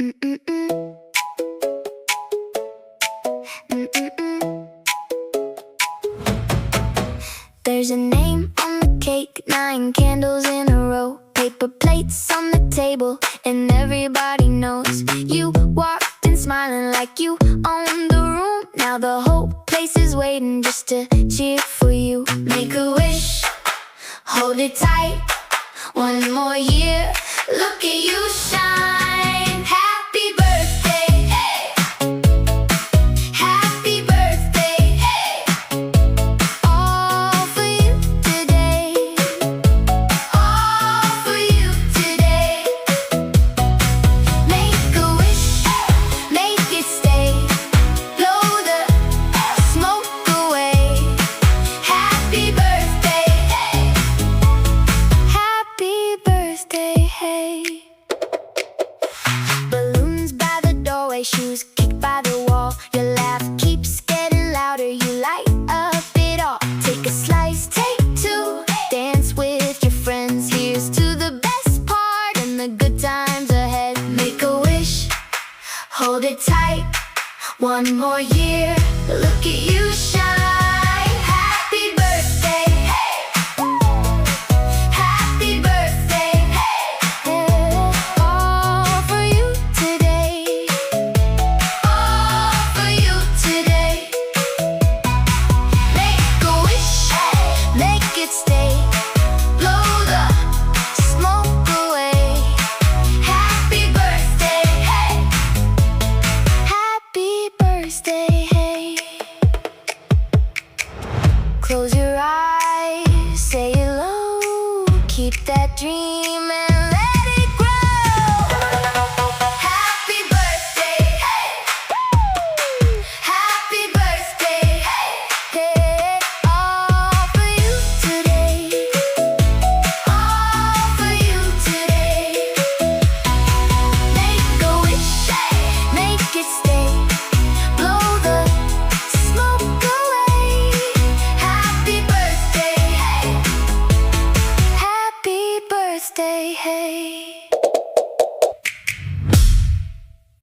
Mm-mm-mm. Mm-mm-mm. There's a name on the cake, 9 candles in a row, paper plates on the table, and everybody knows you walked in smiling like you owned the room. Now the whole place is waiting just to cheer for you. Make a wish, hold it tight, one more year, look at you shine. Happy birthday, hey. Happy birthday, hey. All for you today. All for you today. Make a wish, make it stay. Blow the smoke away. Happy birthday, hey. Happy birthday, hey. Balloons by the doorway, shoes kicked by the wall. Your laugh keeps getting louder, you light up it all. Take a slice, take 2, dance with your friends. Here's to the best part and the good times ahead. Make a wish, hold it tight, one more year, look at you shine.